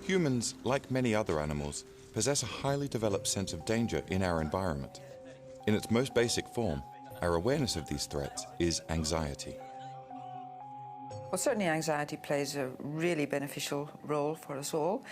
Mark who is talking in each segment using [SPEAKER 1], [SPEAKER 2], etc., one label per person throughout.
[SPEAKER 1] Humans, like many other animals, possess a highly developed sense of danger in our environment. In its most basic form, our awareness of these threats is anxiety.
[SPEAKER 2] Well, certainly anxiety plays a really beneficial role for us all.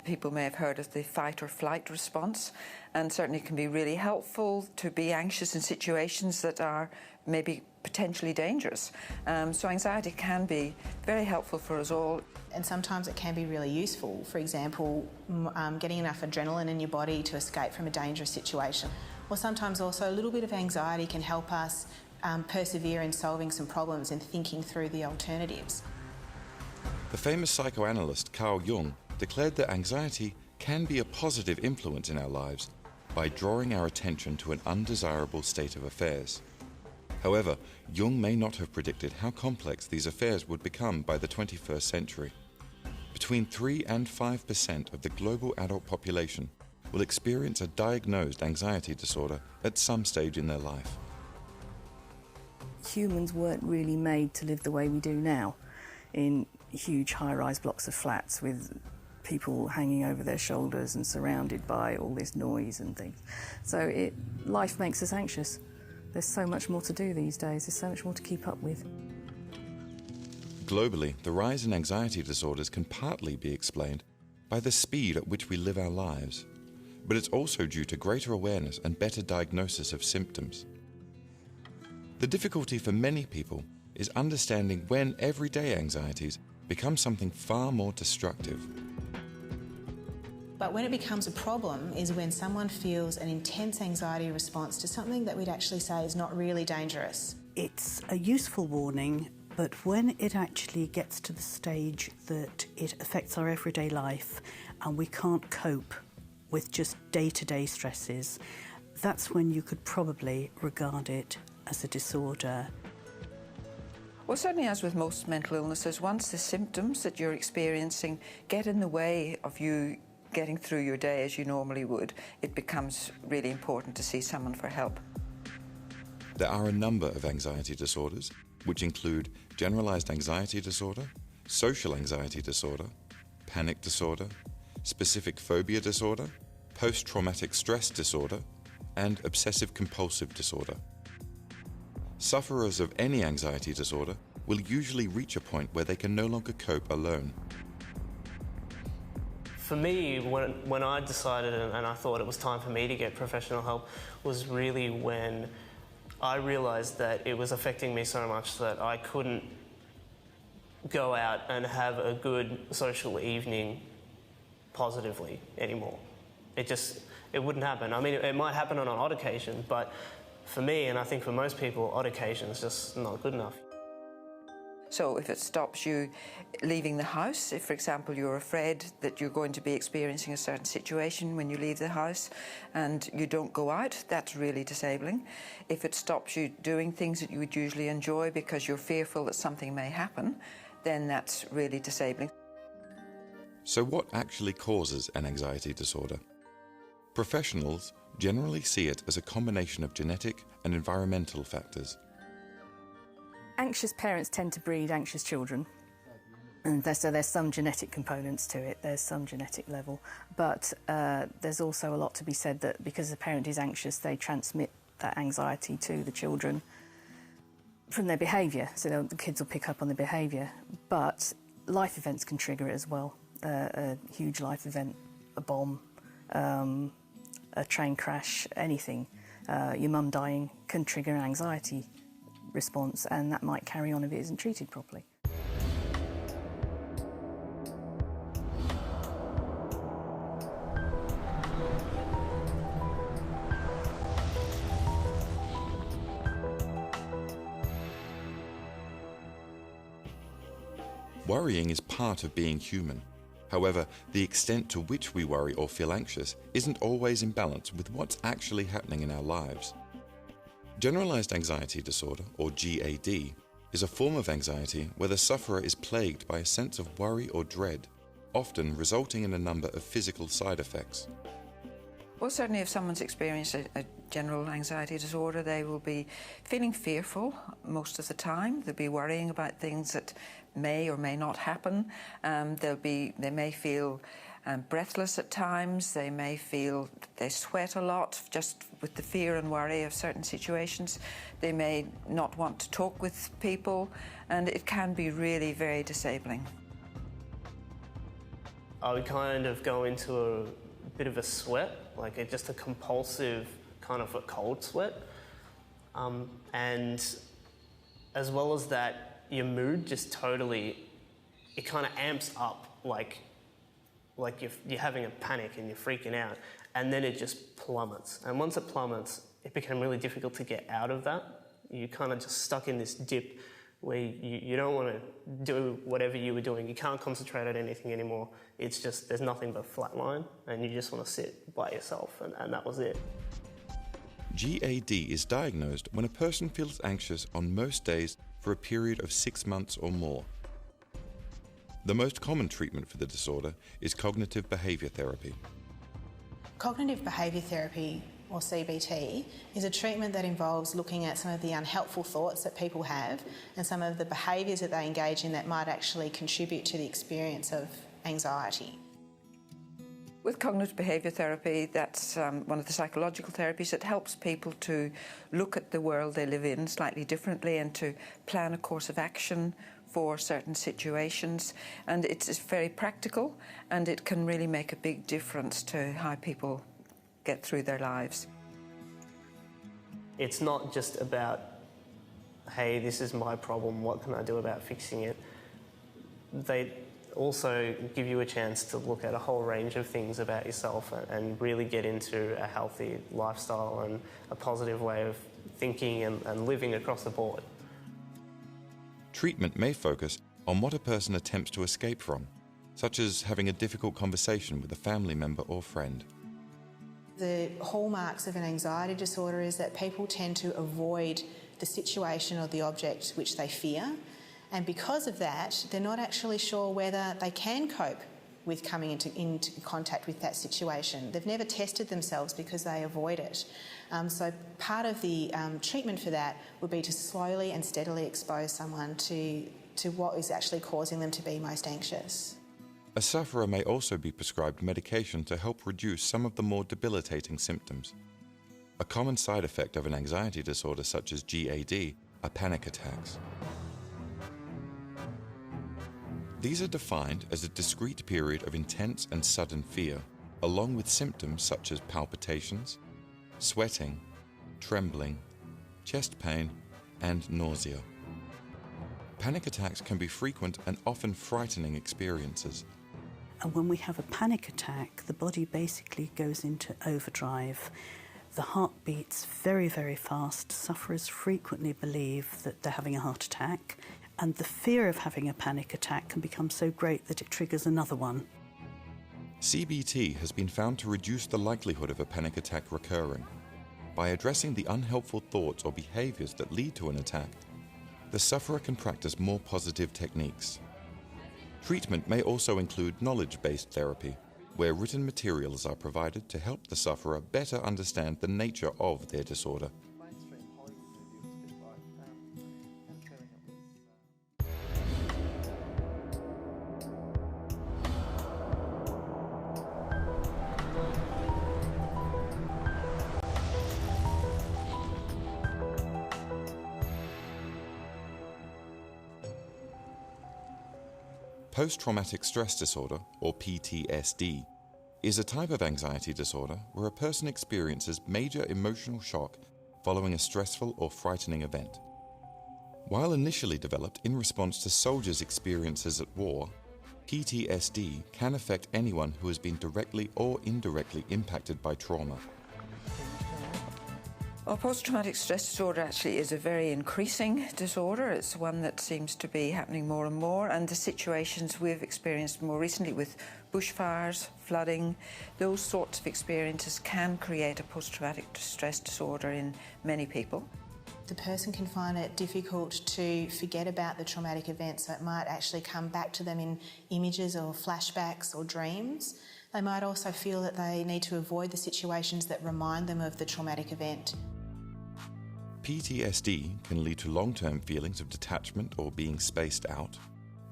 [SPEAKER 2] People may have heard of the fight or flight response, and certainly can be really helpful to be anxious in situations that are maybe potentially dangerous. So anxiety can be very helpful for us all.
[SPEAKER 3] And sometimes it can be really useful. For example, getting enough adrenaline in your body to escape from a dangerous situation. Or sometimes also a little bit of anxiety can help us persevere in solving some problems and thinking through the alternatives.
[SPEAKER 1] The famous psychoanalyst Carl Jung declared that anxiety can be a positive influence in our lives by drawing our attention to an undesirable state of affairs. However, Jung may not have predicted how complex these affairs would become by the 21st century. Between 3 and 5% of the global adult population will experience a diagnosed anxiety disorder at some stage in their life.
[SPEAKER 4] Humans weren't really made to live the way we do now, in huge high-rise blocks of flats with people hanging over their shoulders and surrounded by all this noise and things. So life makes us anxious. There's so much more to do these days, there's so much more to keep up with.
[SPEAKER 1] Globally, the rise in anxiety disorders can partly be explained by the speed at which we live our lives, but it's also due to greater awareness and better diagnosis of symptoms. The difficulty for many people is understanding when everyday anxieties become something far more destructive.
[SPEAKER 3] But when it becomes a problem is when someone feels an intense anxiety response to something that we'd actually say is not really dangerous.
[SPEAKER 5] It's a useful warning, but when it actually gets to the stage that it affects our everyday life and we can't cope with just day-to-day stresses, that's when you could probably regard it as a disorder.
[SPEAKER 2] Well, certainly as with most mental illnesses, once the symptoms that you're experiencing get in the way of you getting through your day as you normally would, it becomes really important to see someone for help.
[SPEAKER 1] There are a number of anxiety disorders, which include generalized anxiety disorder, social anxiety disorder, panic disorder, specific phobia disorder, post-traumatic stress disorder, and obsessive-compulsive disorder. Sufferers of any anxiety disorder will usually reach a point where they can no longer cope alone.
[SPEAKER 6] For me, when I decided and I thought it was time for me to get professional help was really when I realised that it was affecting me so much that I couldn't go out and have a good social evening positively anymore. It wouldn't happen. I mean, it might happen on an odd occasion, but for me, and I think for most people, odd occasion is just not good enough.
[SPEAKER 2] So if it stops you leaving the house, if, for example, you're afraid that you're going to be experiencing a certain situation when you leave the house and you don't go out, that's really disabling. If it stops you doing things that you would usually enjoy because you're fearful that something may happen, then that's really disabling.
[SPEAKER 1] So what actually causes an anxiety disorder? Professionals generally see it as a combination of genetic and environmental factors.
[SPEAKER 4] Anxious parents tend to breed anxious children, and so there's some genetic components to it, there's some genetic level, but there's also a lot to be said that because the parent is anxious, they transmit that anxiety to the children from their behaviour, so the kids will pick up on the behaviour, but life events can trigger it as well. A huge life event, a bomb, a train crash, anything, your mum dying can trigger an anxiety response, and that might carry on if it isn't treated properly.
[SPEAKER 1] Worrying is part of being human. However, the extent to which we worry or feel anxious isn't always in balance with what's actually happening in our lives. Generalized anxiety disorder, or GAD, is a form of anxiety where the sufferer is plagued by a sense of worry or dread, often resulting in a number of physical side effects.
[SPEAKER 2] Well, certainly if someone's experienced a general anxiety disorder, they will be feeling fearful most of the time. They'll be worrying about things that may or may not happen. They may feel breathless at times. They may feel they sweat a lot just with the fear and worry of certain situations. They may not want to talk with people, and it can be really very disabling.
[SPEAKER 6] I would kind of go into a bit of a sweat, like just a compulsive kind of a cold sweat. And as well as that, your mood just totally, it kind of amps up like you're having a panic and you're freaking out, and then it just plummets. And once it plummets, it became really difficult to get out of that. You're kind of just stuck in this dip where you don't want to do whatever you were doing. You can't concentrate on anything anymore. It's just, there's nothing but flat line, and you just want to sit by yourself, and that was it.
[SPEAKER 1] GAD is diagnosed when a person feels anxious on most days for a period of 6 months or more. The most common treatment for the disorder is cognitive behaviour therapy.
[SPEAKER 3] Cognitive behaviour therapy, or CBT, is a treatment that involves looking at some of the unhelpful thoughts that people have and some of the behaviours that they engage in that might actually contribute to the experience of anxiety.
[SPEAKER 2] With cognitive behaviour therapy, that's one of the psychological therapies that helps people to look at the world they live in slightly differently and to plan a course of action for certain situations. And it's very practical, and it can really make a big difference to how people get through their lives.
[SPEAKER 6] It's not just about, hey, this is my problem, what can I do about fixing it? They also give you a chance to look at a whole range of things about yourself and really get into a healthy lifestyle and a positive way of thinking and living across the board.
[SPEAKER 1] Treatment may focus on what a person attempts to escape from, such as having a difficult conversation with a family member or friend.
[SPEAKER 3] The hallmarks of an anxiety disorder is that people tend to avoid the situation or the object which they fear, and because of that, they're not actually sure whether they can cope with coming into contact with that situation. They've never tested themselves because they avoid it. So part of the treatment for that would be to slowly and steadily expose someone to what is actually causing them to be most anxious.
[SPEAKER 1] A sufferer may also be prescribed medication to help reduce some of the more debilitating symptoms. A common side effect of an anxiety disorder such as GAD are panic attacks. These are defined as a discrete period of intense and sudden fear, along with symptoms such as palpitations, sweating, trembling, chest pain, and nausea. Panic attacks can be frequent and often frightening experiences.
[SPEAKER 5] And when we have a panic attack, the body basically goes into overdrive. The heart beats very, very fast. Sufferers frequently believe that they're having a heart attack, and the fear of having a panic attack can become so great that it triggers another one.
[SPEAKER 1] CBT has been found to reduce the likelihood of a panic attack recurring. By addressing the unhelpful thoughts or behaviours that lead to an attack, the sufferer can practice more positive techniques. Treatment may also include knowledge-based therapy, where written materials are provided to help the sufferer better understand the nature of their disorder. Post-traumatic stress disorder, or PTSD, is a type of anxiety disorder where a person experiences major emotional shock following a stressful or frightening event. While initially developed in response to soldiers' experiences at war, PTSD can affect anyone who has been directly or indirectly impacted by trauma.
[SPEAKER 2] Well, post-traumatic stress disorder actually is a very increasing disorder. It's one that seems to be happening more and more, and the situations we've experienced more recently with bushfires, flooding, those sorts of experiences can create a post-traumatic stress disorder in many people.
[SPEAKER 3] The person can find it difficult to forget about the traumatic event, so it might actually come back to them in images or flashbacks or dreams. They might also feel that they need to avoid the situations that remind them of the traumatic event.
[SPEAKER 1] PTSD can lead to long-term feelings of detachment or being spaced out,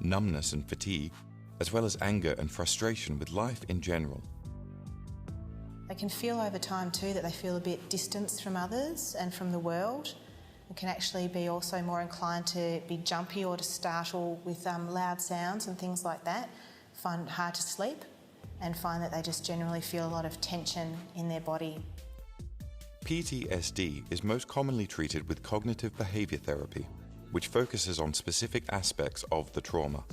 [SPEAKER 1] numbness and fatigue, as well as anger and frustration with life in general.
[SPEAKER 3] They can feel over time too that they feel a bit distanced from others and from the world. They can actually be also more inclined to be jumpy or to startle with loud sounds and things like that, find it hard to sleep, and find that they just generally feel a lot of tension in their body.
[SPEAKER 1] PTSD is most commonly treated with cognitive behaviour therapy, which focuses on specific aspects of the trauma.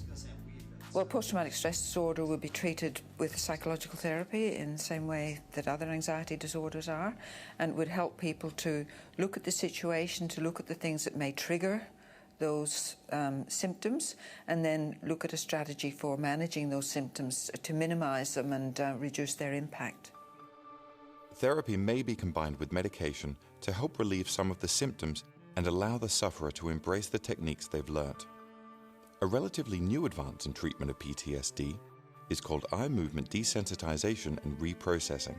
[SPEAKER 2] Well, post-traumatic stress disorder will be treated with psychological therapy in the same way that other anxiety disorders are, and would help people to look at the situation, to look at the things that may trigger those symptoms, and then look at a strategy for managing those symptoms to minimise them and reduce their impact.
[SPEAKER 1] Therapy may be combined with medication to help relieve some of the symptoms and allow the sufferer to embrace the techniques they've learnt. A relatively new advance in treatment of PTSD is called eye movement desensitization and reprocessing.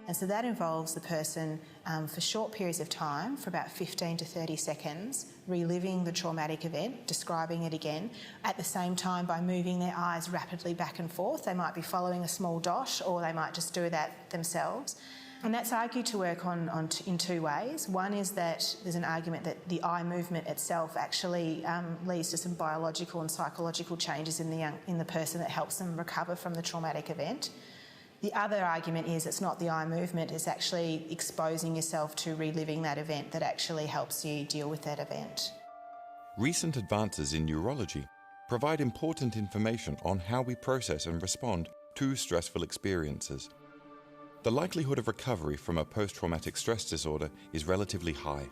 [SPEAKER 3] And so that involves the person for short periods of time, for about 15 to 30 seconds, reliving the traumatic event, describing it again, at the same time by moving their eyes rapidly back and forth. They might be following a small dot, or they might just do that themselves. And that's argued to work in two ways. One is that there's an argument that the eye movement itself actually leads to some biological and psychological changes in the person that helps them recover from the traumatic event. The other argument is it's not the eye movement, it's actually exposing yourself to reliving that event that actually helps you deal with that event.
[SPEAKER 1] Recent advances in neurology provide important information on how we process and respond to stressful experiences. The likelihood of recovery from a post-traumatic stress disorder is relatively high.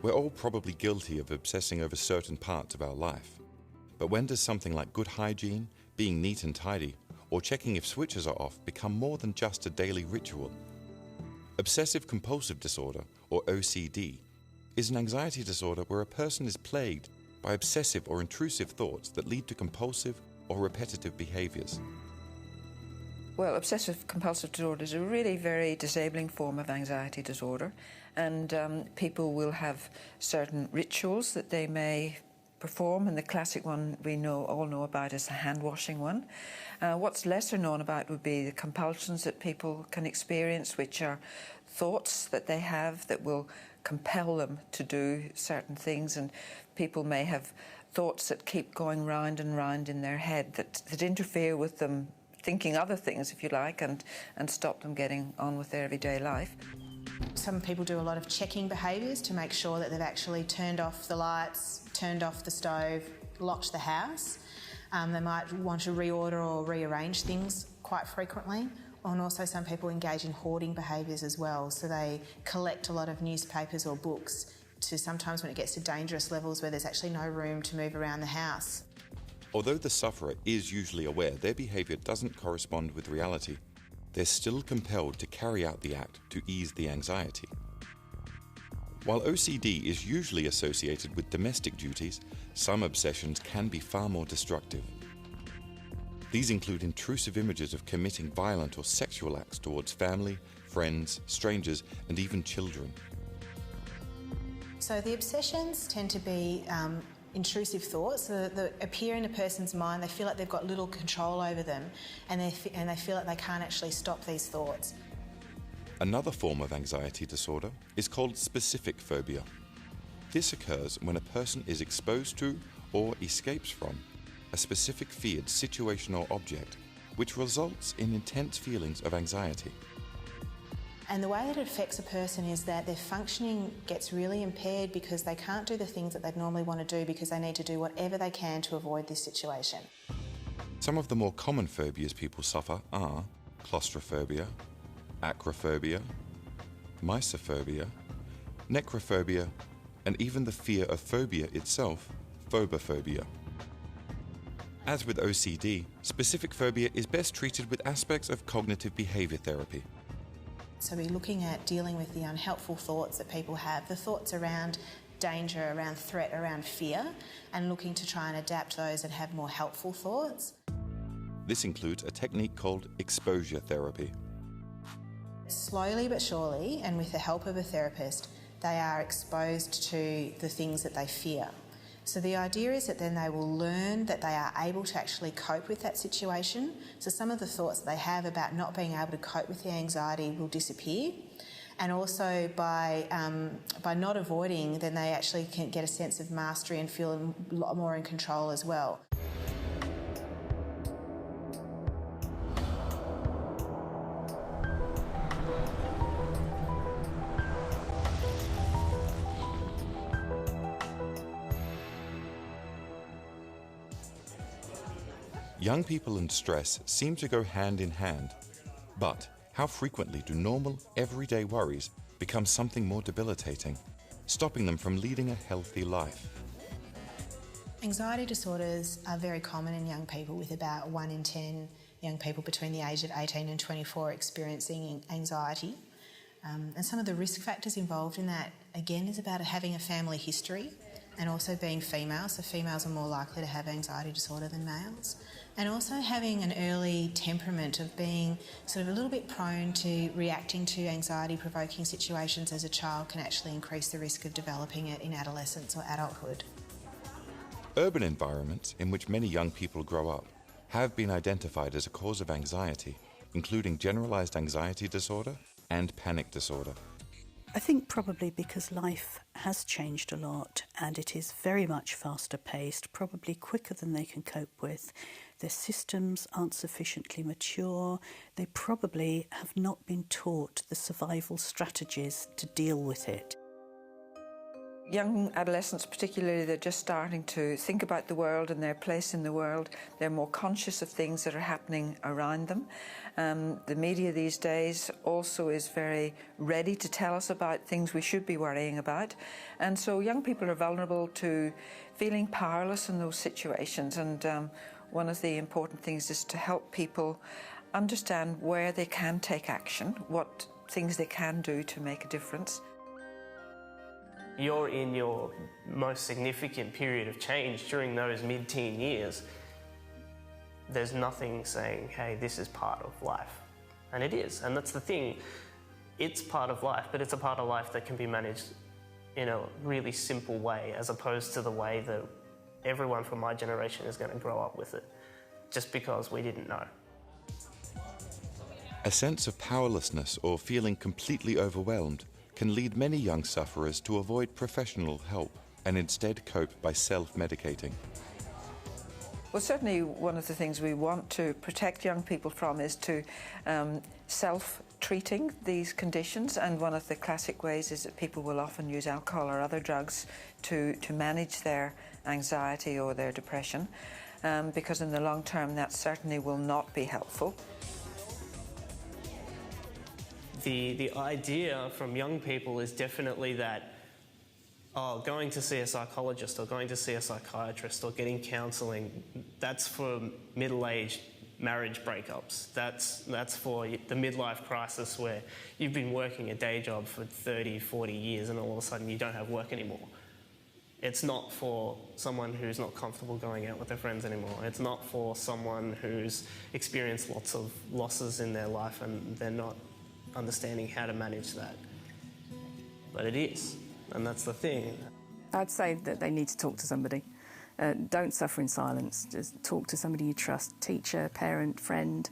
[SPEAKER 1] We're all probably guilty of obsessing over certain parts of our life. But when does something like good hygiene, being neat and tidy, or checking if switches are off become more than just a daily ritual? Obsessive-compulsive disorder, or OCD, is an anxiety disorder where a person is plagued by obsessive or intrusive thoughts that lead to compulsive or repetitive behaviours.
[SPEAKER 2] Well, obsessive-compulsive disorder is a really very disabling form of anxiety disorder, and people will have certain rituals that they may perform, and the classic one we all know about is the hand-washing one. What's lesser known about would be the compulsions that people can experience, which are thoughts that they have that will compel them to do certain things, and people may have thoughts that keep going round and round in their head that interfere with them thinking other things, if you like, and stop them getting on with their everyday life.
[SPEAKER 3] Some people do a lot of checking behaviours to make sure that they've actually turned off the lights, turned off the stove, locked the house. They might want to reorder or rearrange things quite frequently. And also some people engage in hoarding behaviours as well. So they collect a lot of newspapers or books to sometimes when it gets to dangerous levels where there's actually no room to move around the house.
[SPEAKER 1] Although the sufferer is usually aware their behaviour doesn't correspond with reality, they're still compelled to carry out the act to ease the anxiety. While OCD is usually associated with domestic duties, some obsessions can be far more destructive. These include intrusive images of committing violent or sexual acts towards family, friends, strangers, and even children.
[SPEAKER 3] So the obsessions tend to be intrusive thoughts that appear in a person's mind. They feel like they've got little control over them, and they feel like they can't actually stop these thoughts.
[SPEAKER 1] Another form of anxiety disorder is called specific phobia. This occurs when a person is exposed to or escapes from a specific feared situation or object, which results in intense feelings of anxiety.
[SPEAKER 3] And the way that it affects a person is that their functioning gets really impaired because they can't do the things that they'd normally want to do because they need to do whatever they can to avoid this situation.
[SPEAKER 1] Some of the more common phobias people suffer are claustrophobia, acrophobia, mysophobia, necrophobia, and even the fear of phobia itself, phobophobia. As with OCD, specific phobia is best treated with aspects of cognitive behaviour therapy.
[SPEAKER 3] So we're looking at dealing with the unhelpful thoughts that people have, the thoughts around danger, around threat, around fear, and looking to try and adapt those and have more helpful thoughts.
[SPEAKER 1] This includes a technique called exposure therapy.
[SPEAKER 3] Slowly but surely, and with the help of a therapist, they are exposed to the things that they fear. So the idea is that then they will learn that they are able to actually cope with that situation. So some of the thoughts that they have about not being able to cope with the anxiety will disappear. And also by not avoiding, then they actually can get a sense of mastery and feel a lot more in control as well.
[SPEAKER 1] Young people and stress seem to go hand in hand, but how frequently do normal, everyday worries become something more debilitating, stopping them from leading a healthy life?
[SPEAKER 3] Anxiety disorders are very common in young people, with about 1 in 10 young people between the age of 18 and 24 experiencing anxiety. And some of the risk factors involved in that, again, is about having a family history and also being female, so females are more likely to have anxiety disorder than males. And also having an early temperament of being sort of a little bit prone to reacting to anxiety-provoking situations as a child can actually increase the risk of developing it in adolescence or adulthood.
[SPEAKER 1] Urban environments in which many young people grow up have been identified as a cause of anxiety, including generalized anxiety disorder and panic disorder.
[SPEAKER 5] I think probably because life has changed a lot and it is very much faster paced, probably quicker than they can cope with. Their systems aren't sufficiently mature. They probably have not been taught the survival strategies to deal with it.
[SPEAKER 2] Young adolescents particularly, they're just starting to think about the world and their place in the world. They're more conscious of things that are happening around them. The media these days also is very ready to tell us about things we should be worrying about. And so young people are vulnerable to feeling powerless in those situations. And one of the important things is to help people understand where they can take action, what things they can do to make a difference.
[SPEAKER 6] You're in your most significant period of change during those mid-teen years. There's nothing saying, hey, this is part of life. And it is, and that's the thing. It's part of life, but it's a part of life that can be managed in a really simple way, as opposed to the way that everyone from my generation is going to grow up with it, just because we didn't know.
[SPEAKER 1] A sense of powerlessness or feeling completely overwhelmed can lead many young sufferers to avoid professional help and instead cope by self-medicating.
[SPEAKER 2] Well, certainly one of the things we want to protect young people from is to self-treating these conditions, and one of the classic ways is that people will often use alcohol or other drugs to manage their anxiety or their depression, because in the long term that certainly will not be helpful.
[SPEAKER 6] The idea from young people is definitely that going to see a psychologist or going to see a psychiatrist or getting counselling, that's for middle-aged marriage breakups. That's for the midlife crisis where you've been working a day job for 30, 40 years and all of a sudden you don't have work anymore. It's not for someone who's not comfortable going out with their friends anymore. It's not for someone who's experienced lots of losses in their life and they're not understanding how to manage that. But it is, and that's the thing.
[SPEAKER 4] I'd say that they need to talk to somebody. Don't suffer in silence. Just talk to somebody you trust, teacher, parent, friend.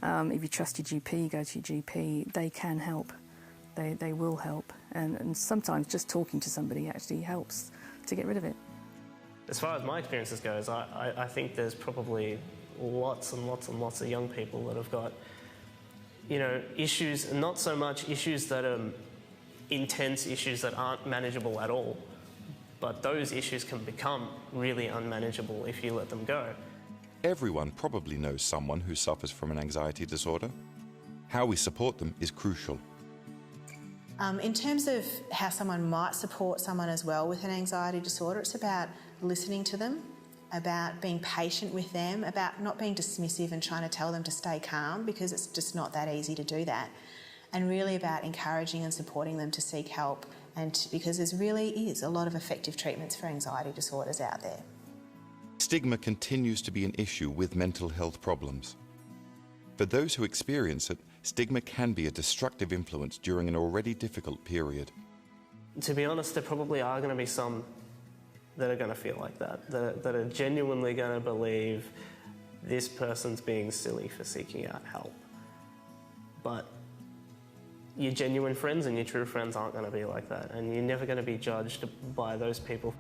[SPEAKER 4] If you trust your GP, go to your GP. They can help. They will help. And sometimes just talking to somebody actually helps to get rid of it.
[SPEAKER 6] As far as my experiences goes, I think there's probably lots and lots and lots of young people that have got issues, and not so much issues that are intense issues that aren't manageable at all, but those issues can become really unmanageable if you let them go.
[SPEAKER 1] Everyone probably knows someone who suffers from an anxiety disorder. How we support them is crucial.
[SPEAKER 3] In terms of how someone might support someone as well with an anxiety disorder, it's about listening to them, about being patient with them, about not being dismissive and trying to tell them to stay calm, because it's just not that easy to do that, and really about encouraging and supporting them to seek help and because there really is a lot of effective treatments for anxiety disorders out there.
[SPEAKER 1] Stigma continues to be an issue with mental health problems. For those who experience it, stigma can be a destructive influence during an already difficult period.
[SPEAKER 6] To be honest, there probably are going to be some that are going to feel like that are genuinely going to believe this person's being silly for seeking out help. But your genuine friends and your true friends aren't going to be like that, and you're never going to be judged by those people.